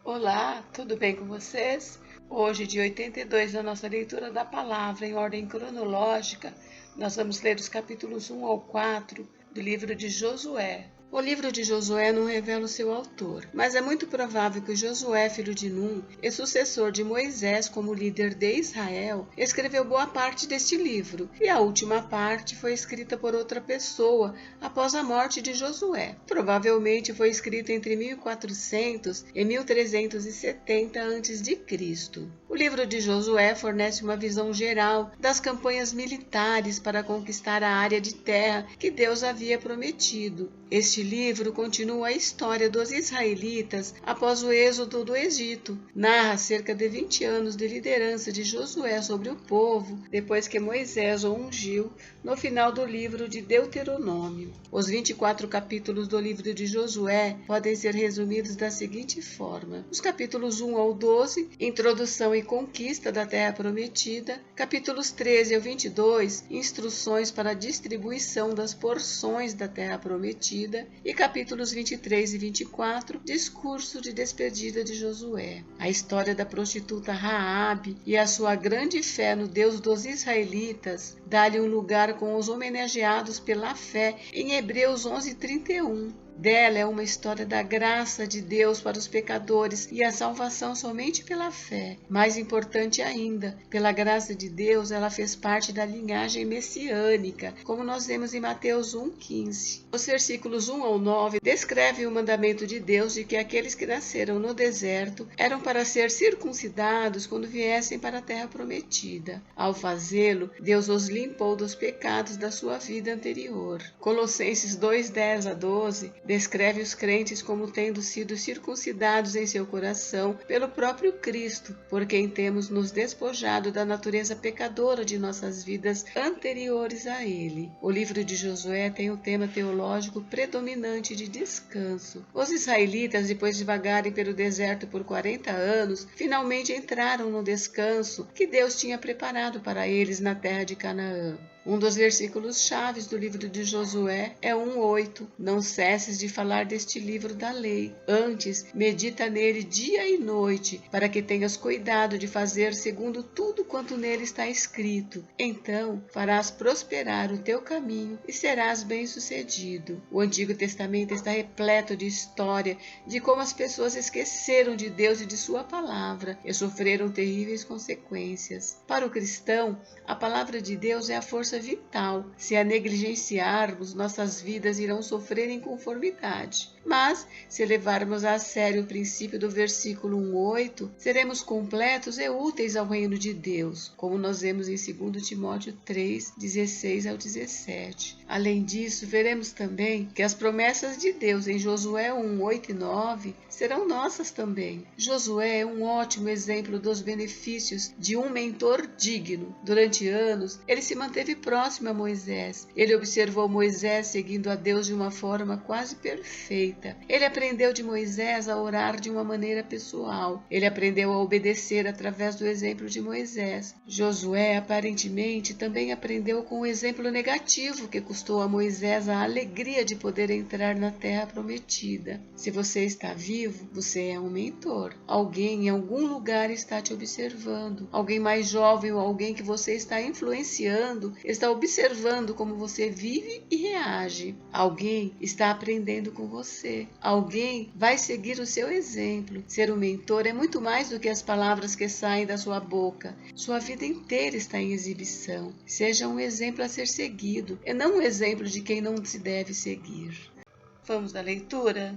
Olá, tudo bem com vocês? Hoje, dia 82 da nossa leitura da palavra em ordem cronológica, nós vamos ler os capítulos 1 ao 4 do livro de Josué. O livro de Josué não revela o seu autor, mas é muito provável que Josué, filho de Num, e sucessor de Moisés como líder de Israel, escreveu boa parte deste livro, e a última parte foi escrita por outra pessoa após a morte de Josué. Provavelmente foi escrita entre 1400 e 1370 a.C. O livro de Josué fornece uma visão geral das campanhas militares para conquistar a área de terra que Deus havia prometido. Este livro continua a história dos israelitas após o êxodo do Egito. Narra cerca de 20 anos de liderança de Josué sobre o povo, depois que Moisés o ungiu, no final do livro de Deuteronômio. Os 24 capítulos do livro de Josué podem ser resumidos da seguinte forma: os capítulos 1 ao 12, introdução e conquista da terra prometida; capítulos 13 ao 22, instruções para a distribuição das porções da terra prometida; e capítulos 23 e 24, discurso de despedida de Josué. A história da prostituta Raabe e a sua grande fé no Deus dos israelitas dá-lhe um lugar com os homenageados pela fé em Hebreus 11:31. Dela é uma história da graça de Deus para os pecadores e a salvação somente pela fé. Mais importante ainda, pela graça de Deus, ela fez parte da linhagem messiânica, como nós vemos em Mateus 1:15. Os versículos 1 ao 9 descrevem o mandamento de Deus de que aqueles que nasceram no deserto eram para ser circuncidados quando viessem para a terra prometida. Ao fazê-lo, Deus os limpou dos pecados da sua vida anterior. Colossenses 2:10 a 12 descreve os crentes como tendo sido circuncidados em seu coração pelo próprio Cristo, por quem temos nos despojado da natureza pecadora de nossas vidas anteriores a Ele. O livro de Josué tem o tema teológico predominante de descanso. Os israelitas, depois de vagarem pelo deserto por 40 anos, finalmente entraram no descanso que Deus tinha preparado para eles na terra de Canaã. Um dos versículos chaves do livro de Josué é 1:8. Não cesses de falar deste livro da lei. Antes, medita nele dia e noite, para que tenhas cuidado de fazer segundo tudo quanto nele está escrito. Então, farás prosperar o teu caminho e serás bem-sucedido. O Antigo Testamento está repleto de história de como as pessoas esqueceram de Deus e de sua palavra e sofreram terríveis consequências. Para o cristão, a palavra de Deus é a força vital. Se a negligenciarmos, nossas vidas irão sofrer inconformidade. Mas, se levarmos a sério o princípio do versículo 1:8, seremos completos e úteis ao reino de Deus, como nós vemos em 2 Timóteo 3:16 ao 17. Além disso, veremos também que as promessas de Deus em Josué 1:8 e 9 serão nossas também. Josué é um ótimo exemplo dos benefícios de um mentor digno. Durante anos, ele se manteve próximo a Moisés. Ele observou Moisés seguindo a Deus de uma forma quase perfeita. Ele aprendeu de Moisés a orar de uma maneira pessoal. Ele aprendeu a obedecer através do exemplo de Moisés. Josué, aparentemente, também aprendeu com o exemplo negativo que custou a Moisés a alegria de poder entrar na terra prometida. Se você está vivo, você é um mentor. Alguém em algum lugar está te observando. Alguém mais jovem ou alguém que você está influenciando está observando como você vive e reage. Alguém está aprendendo com você. Alguém vai seguir o seu exemplo. Ser um mentor é muito mais do que as palavras que saem da sua boca. Sua vida inteira está em exibição. Seja um exemplo a ser seguido, e não um exemplo de quem não se deve seguir. Vamos à leitura?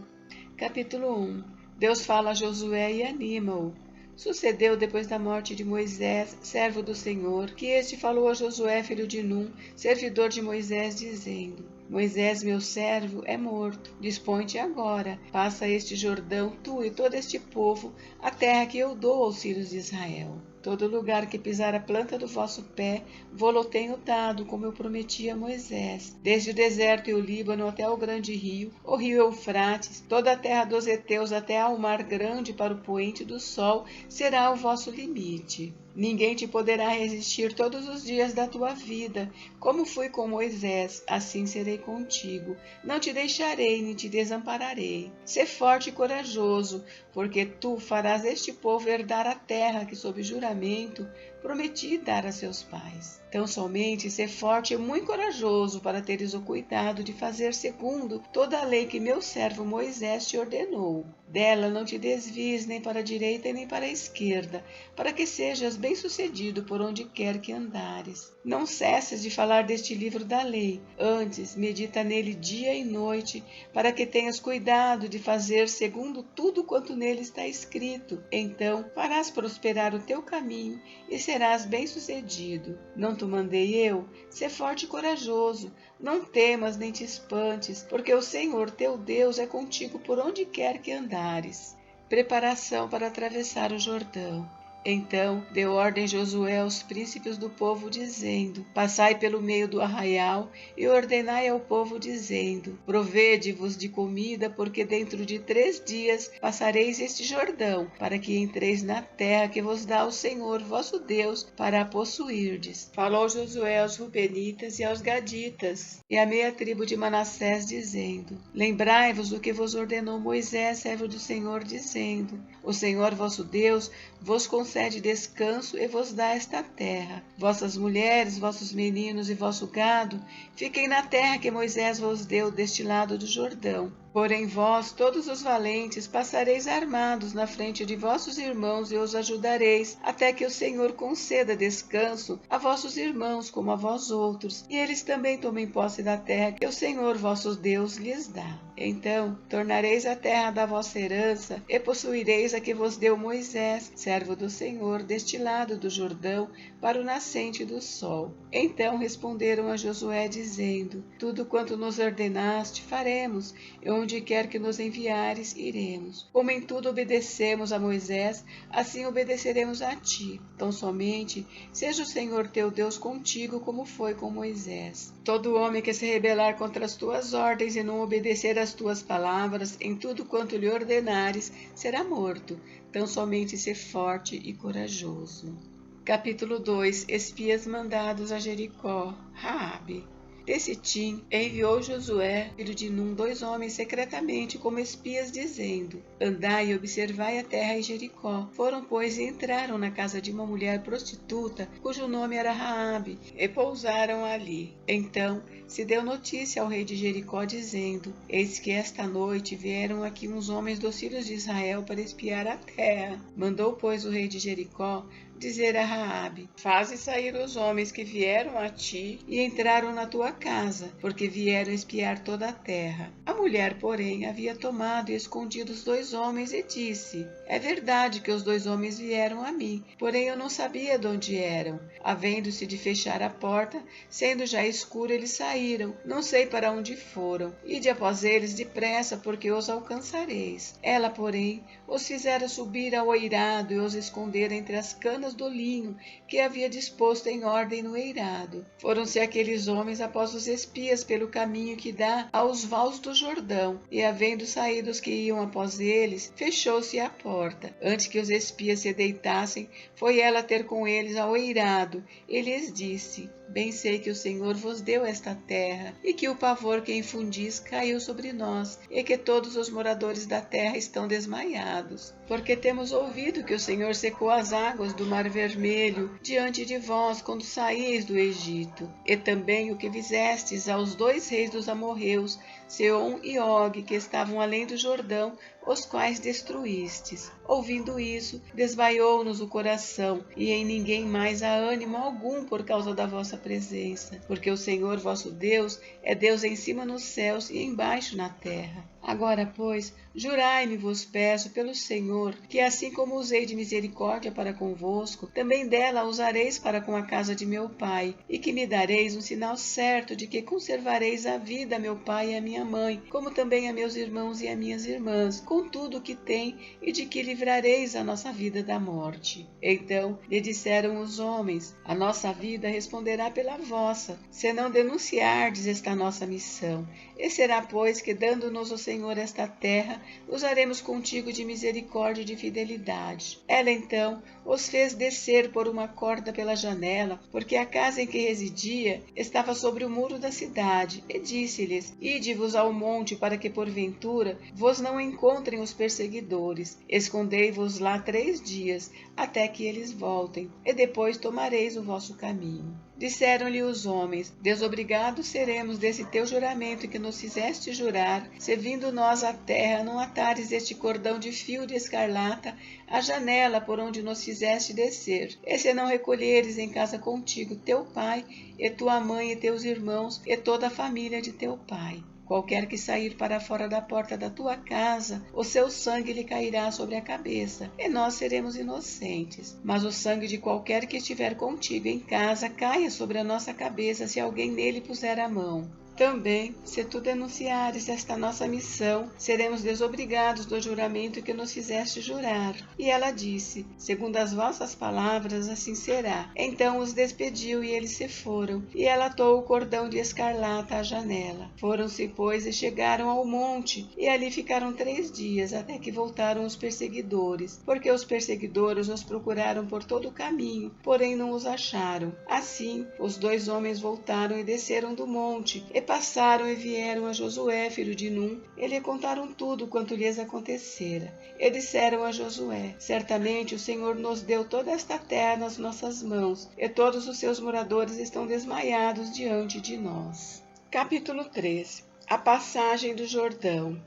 Capítulo 1. Deus fala a Josué e anima-o. Sucedeu depois da morte de Moisés, servo do Senhor, que este falou a Josué, filho de Num, servidor de Moisés, dizendo: Moisés, meu servo, é morto. Dispõe-te agora, passa este Jordão, tu e todo este povo, a terra que eu dou aos filhos de Israel. Todo lugar que pisar a planta do vosso pé, vô-lo tenho dado, como eu prometi a Moisés. Desde o deserto e o Líbano até o grande rio, o rio Eufrates, toda a terra dos heteus até ao mar grande para o poente do sol, será o vosso limite. Ninguém te poderá resistir todos os dias da tua vida. Como fui com Moisés, assim serei contigo. Não te deixarei, nem te desampararei. Sê forte e corajoso, porque tu farás este povo herdar a terra que, sob juramento, prometi dar a seus pais. Tão somente ser forte e muito corajoso para teres o cuidado de fazer segundo toda a lei que meu servo Moisés te ordenou. Dela não te desvies nem para a direita nem para a esquerda, para que sejas bem-sucedido por onde quer que andares. Não cesses de falar deste livro da lei, antes medita nele dia e noite, para que tenhas cuidado de fazer segundo tudo quanto nele está escrito. Então farás prosperar o teu caminho e serás bem-sucedido. Não te mandei eu? Sê forte e corajoso, não temas nem te espantes, porque o Senhor teu Deus é contigo por onde quer que andares. Preparação para atravessar o Jordão. Então deu ordem Josué aos príncipes do povo, dizendo: Passai pelo meio do arraial e ordenai ao povo, dizendo: Provede-vos de comida, porque dentro de 3 dias passareis este Jordão, para que entreis na terra que vos dá o Senhor vosso Deus para a possuirdes. Falou Josué aos Rubenitas e aos Gaditas e à meia tribo de Manassés, dizendo: Lembrai-vos do que vos ordenou Moisés, servo do Senhor, dizendo: O Senhor vosso Deus vos concede descanso e vos dá esta terra. Vossas mulheres, vossos meninos e vosso gado fiquem na terra que Moisés vos deu deste lado do Jordão. Porém vós, todos os valentes, passareis armados na frente de vossos irmãos e os ajudareis, até que o Senhor conceda descanso a vossos irmãos como a vós outros, e eles também tomem posse da terra que o Senhor vosso Deus lhes dá. Então tornareis a terra da vossa herança e possuireis a que vos deu Moisés, servo do Senhor, deste lado do Jordão, para o nascente do sol. Então responderam a Josué, dizendo: Tudo quanto nos ordenaste faremos, e onde quer que nos enviares, iremos. Como em tudo obedecemos a Moisés, assim obedeceremos a ti. Tão somente seja o Senhor teu Deus contigo, como foi com Moisés. Todo homem que se rebelar contra as tuas ordens e não obedecer às tuas palavras, em tudo quanto lhe ordenares, será morto. Tão somente ser forte e corajoso. Capítulo 2. Espias mandados a Jericó. Raabe. Desse Tim enviou Josué, filho de Num, 2 homens secretamente como espias, dizendo: Andai e observai a terra em Jericó. Foram, pois, e entraram na casa de uma mulher prostituta, cujo nome era Raabe, e pousaram ali. Então se deu notícia ao rei de Jericó, dizendo: Eis que esta noite vieram aqui uns homens dos filhos de Israel para espiar a terra. Mandou, pois, o rei de Jericó dizer a Raabe: Faze sair os homens que vieram a ti e entraram na tua casa, porque vieram espiar toda a terra. A mulher, porém, havia tomado e escondido os 2 homens e disse: É verdade que os 2 homens vieram a mim, porém eu não sabia de onde eram. Havendo-se de fechar a porta, sendo já escuro, eles saíram. Não sei para onde foram. Ide após eles depressa, porque os alcançareis. Ela, porém, os fizera subir ao eirado e os esconder entre as canas do linho que havia disposto em ordem no eirado. Foram-se aqueles homens após os espias pelo caminho que dá aos vales do Jordão, e havendo saído os que iam após eles, fechou-se a porta. Antes que os espias se deitassem, foi ela ter com eles ao eirado, e lhes disse: Bem sei que o Senhor vos deu esta terra, e que o pavor que infundis caiu sobre nós, e que todos os moradores da terra estão desmaiados. Porque temos ouvido que o Senhor secou as águas do Mar Vermelho diante de vós quando saíis do Egito, e também o que fizestes aos 2 reis dos amorreus, Seom e Og, que estavam além do Jordão, os quais destruístes. Ouvindo isso, desvaiou-nos o coração, e em ninguém mais há ânimo algum por causa da vossa presença, porque o Senhor vosso Deus é Deus em cima nos céus e embaixo na terra. Agora, pois, jurai-me, vos peço, pelo Senhor, que assim como usei de misericórdia para convosco, também dela usareis para com a casa de meu pai, e que me dareis um sinal certo de que conservareis a vida a meu pai e a minha mãe, como também a meus irmãos e a minhas irmãs, com tudo o que tem, e de que livrareis a nossa vida da morte. Então lhe disseram os homens: A nossa vida responderá pela vossa, se não denunciardes esta nossa missão. E será, pois, que dando-nos o Senhor esta terra, usaremos contigo de misericórdia e de fidelidade. Ela então os fez descer por uma corda pela janela, porque a casa em que residia estava sobre o muro da cidade, e disse-lhes: Ide-vos ao monte, para que porventura vos não encontre encontrem os perseguidores. Escondei-vos lá 3 dias, até que eles voltem, e depois tomareis o vosso caminho. Disseram-lhe os homens: desobrigados seremos desse teu juramento que nos fizeste jurar, se vindo nós à terra não atares este cordão de fio de escarlata à janela por onde nos fizeste descer, e se não recolheres em casa contigo teu pai, e tua mãe, e teus irmãos, e toda a família de teu pai. Qualquer que sair para fora da porta da tua casa, o seu sangue lhe cairá sobre a cabeça, e nós seremos inocentes. Mas o sangue de qualquer que estiver contigo em casa caia sobre a nossa cabeça, se alguém nele puser a mão. Também, se tu denunciares esta nossa missão, seremos desobrigados do juramento que nos fizeste jurar. E ela disse: segundo as vossas palavras, assim será. Então os despediu e eles se foram. E ela atou o cordão de escarlata à janela. Foram-se, pois, e chegaram ao monte, e ali ficaram 3 dias, até que voltaram os perseguidores, porque os perseguidores os procuraram por todo o caminho, porém não os acharam. Assim, os 2 homens voltaram e desceram do monte, e passaram e vieram a Josué, filho de Num, e lhe contaram tudo quanto lhes acontecera. E disseram a Josué: certamente o Senhor nos deu toda esta terra nas nossas mãos, e todos os seus moradores estão desmaiados diante de nós. Capítulo 3. A passagem do Jordão.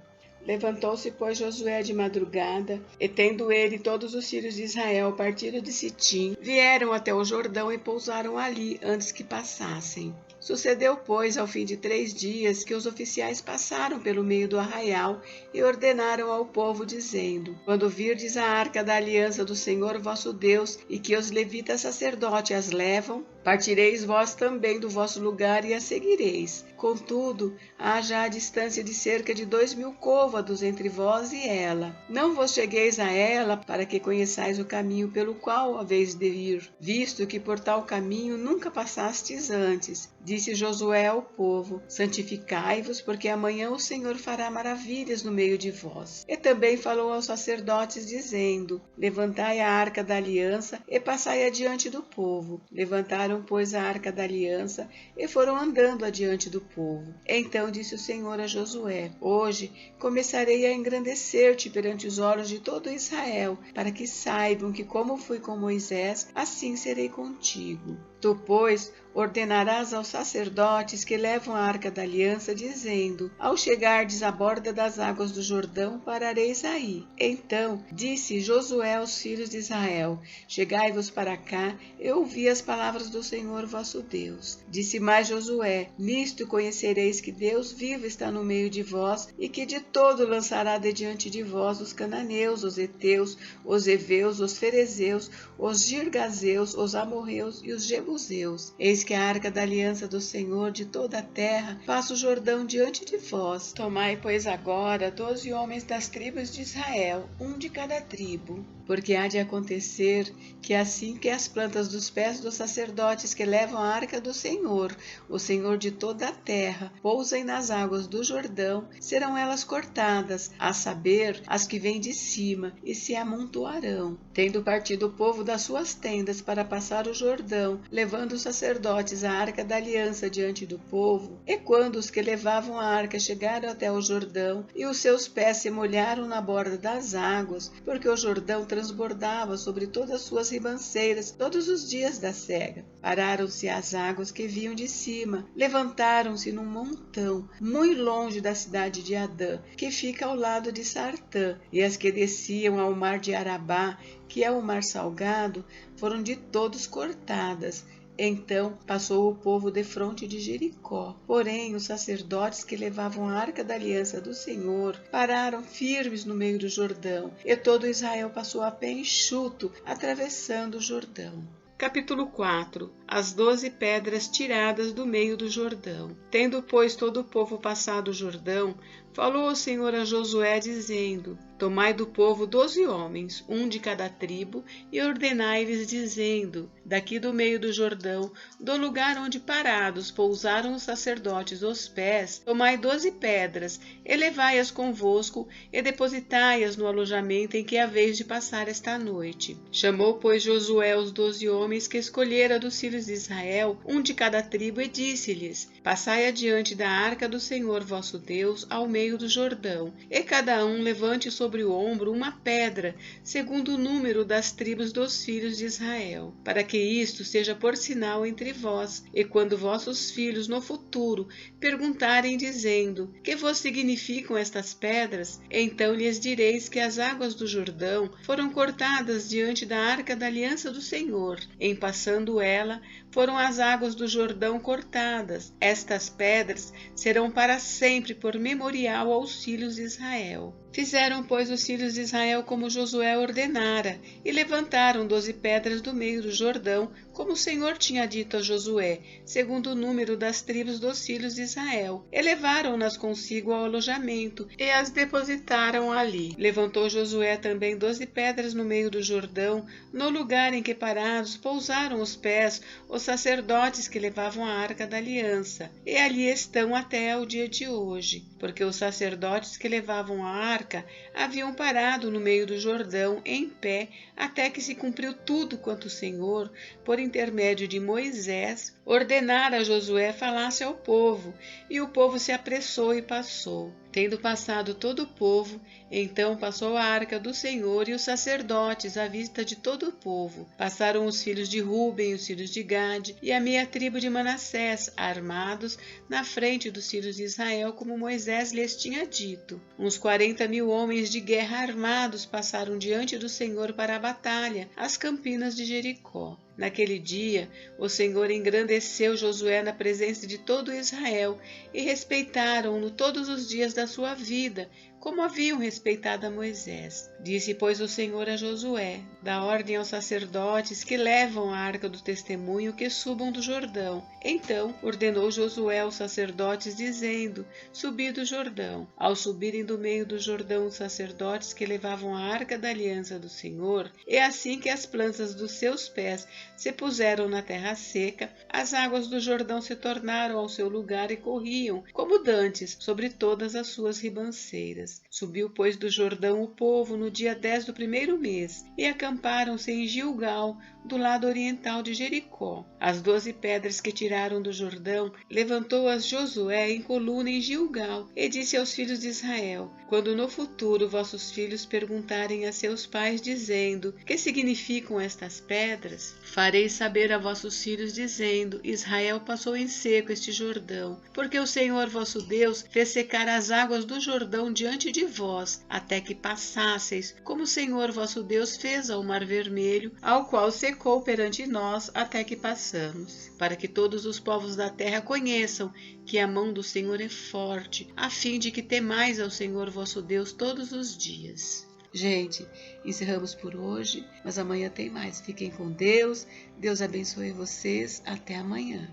Levantou-se, pois, Josué de madrugada, e tendo ele e todos os filhos de Israel partido de Sitim, vieram até o Jordão e pousaram ali antes que passassem. Sucedeu, pois, ao fim de 3 dias, que os oficiais passaram pelo meio do arraial e ordenaram ao povo, dizendo: quando virdes a arca da aliança do Senhor vosso Deus, e que os levitas sacerdotes as levam, partireis vós também do vosso lugar e a seguireis. Contudo, há já a distância de cerca de 2.000 côvados entre vós e ela. Não vos chegueis a ela, para que conheçais o caminho pelo qual haveis de ir, visto que por tal caminho nunca passastes antes. Disse Josué ao povo: santificai-vos, porque amanhã o Senhor fará maravilhas no meio de vós. E também falou aos sacerdotes, dizendo: levantai a arca da aliança e passai adiante do povo. Levantaram, pois, a arca da aliança e foram andando adiante do povo. Então disse o Senhor a Josué: hoje começarei a engrandecer-te perante os olhos de todo Israel, para que saibam que, como fui com Moisés, assim serei contigo. Tu, pois, ordenarás aos sacerdotes que levam a arca da aliança, dizendo: ao chegardes à borda das águas do Jordão, parareis aí. Então disse Josué aos filhos de Israel: chegai-vos para cá e ouvi as palavras do Senhor vosso Deus. Disse mais Josué: nisto conhecereis que Deus vivo está no meio de vós, e que de todo lançará de diante de vós os cananeus, os heteus, os heveus, os ferezeus, os girgazeus, os amorreus e os jebuseus. Eis que a arca da aliança do Senhor de toda a terra passa o Jordão diante de vós. Tomai, pois, agora 12 homens das tribos de Israel, um de cada tribo. Porque há de acontecer que, assim que as plantas dos pés dos sacerdotes que levam a arca do Senhor, o Senhor de toda a terra, pousem nas águas do Jordão, serão elas cortadas, a saber, as que vêm de cima, e se amontoarão. Tendo partido o povo das suas tendas para passar o Jordão, levando os sacerdotes a arca da aliança diante do povo, e quando os que levavam a arca chegaram até o Jordão, e os seus pés se molharam na borda das águas, porque o Jordão transbordava sobre todas as suas ribanceiras todos os dias da cega. Pararam-se as águas que vinham de cima, levantaram-se num montão, muito longe da cidade de Adã, que fica ao lado de Sartã, e as que desciam ao mar de Arabá, que é o mar salgado, foram de todos cortadas. Então passou o povo defronte de Jericó. Porém, os sacerdotes que levavam a arca da aliança do Senhor pararam firmes no meio do Jordão, e todo Israel passou a pé enxuto, atravessando o Jordão. Capítulo 4. As 12 pedras tiradas do meio do Jordão. Tendo, pois, todo o povo passado o Jordão, falou o Senhor a Josué, dizendo: tomai do povo 12 homens, um de cada tribo, e ordenai-lhes, dizendo: daqui do meio do Jordão, do lugar onde parados pousaram os sacerdotes os pés, tomai 12 pedras, e levai-as convosco, e depositai-as no alojamento em que haveis de passar esta noite. Chamou, pois, Josué os 12 homens que escolhera dos filhos de Israel, um de cada tribo, e disse-lhes: passai adiante da arca do Senhor vosso Deus ao meio do Jordão, e cada um levante sobre o ombro uma pedra, segundo o número das tribos dos filhos de Israel, para que isto seja por sinal entre vós, e quando vossos filhos no futuro perguntarem, dizendo: que vos significam estas pedras? Então lhes direis que as águas do Jordão foram cortadas diante da arca da aliança do Senhor. Em passando ela, foram as águas do Jordão cortadas. Estas pedras serão para sempre por memorial aos filhos de Israel. Fizeram, pois, os filhos de Israel como Josué ordenara, e levantaram 12 pedras do meio do Jordão, como o Senhor tinha dito a Josué, segundo o número das tribos dos filhos de Israel. E levaram-nas consigo ao alojamento, e as depositaram ali. Levantou Josué também 12 pedras no meio do Jordão, no lugar em que parados pousaram os pés os sacerdotes que levavam a arca da aliança, e ali estão até o dia de hoje, porque os sacerdotes que levavam a arca haviam parado no meio do Jordão em pé até que se cumpriu tudo quanto o Senhor, por intermédio de Moisés, ordenara a Josué falasse ao povo, e o povo se apressou e passou. Tendo passado todo o povo, então passou a arca do Senhor e os sacerdotes à vista de todo o povo. Passaram os filhos de Ruben, os filhos de Gade e a meia tribo de Manassés, armados, na frente dos filhos de Israel, como Moisés lhes tinha dito. Uns 40.000 homens de guerra armados passaram diante do Senhor para a batalha, às campinas de Jericó. Naquele dia, o Senhor engrandeceu Josué na presença de todo Israel, e respeitaram-no todos os dias da sua vida, como haviam respeitado a Moisés. Disse, pois, o Senhor a Josué: dá ordem aos sacerdotes que levam a arca do testemunho que subam do Jordão. Então ordenou Josué aos sacerdotes, dizendo: subi do Jordão. Ao subirem do meio do Jordão os sacerdotes que levavam a arca da aliança do Senhor, e assim que as plantas dos seus pés se puseram na terra seca, as águas do Jordão se tornaram ao seu lugar e corriam, como dantes, sobre todas as suas ribanceiras. Subiu, pois, do Jordão o povo no dia 10 do primeiro mês, e acamparam-se em Gilgal, do lado oriental de Jericó. As 12 pedras que tiraram do Jordão, levantou-as Josué em coluna em Gilgal, e disse aos filhos de Israel: quando no futuro vossos filhos perguntarem a seus pais, dizendo: que significam estas pedras? Fareis saber a vossos filhos, dizendo: Israel passou em seco este Jordão, porque o Senhor vosso Deus fez secar as águas do Jordão diante de vós, até que passasseis, como o Senhor vosso Deus fez ao Mar Vermelho, ao qual secou perante nós até que passamos, para que todos os povos da terra conheçam que a mão do Senhor é forte, a fim de que temais ao Senhor vosso Deus todos os dias. Gente, encerramos por hoje, mas amanhã tem mais. Fiquem com Deus, Deus abençoe vocês, até amanhã.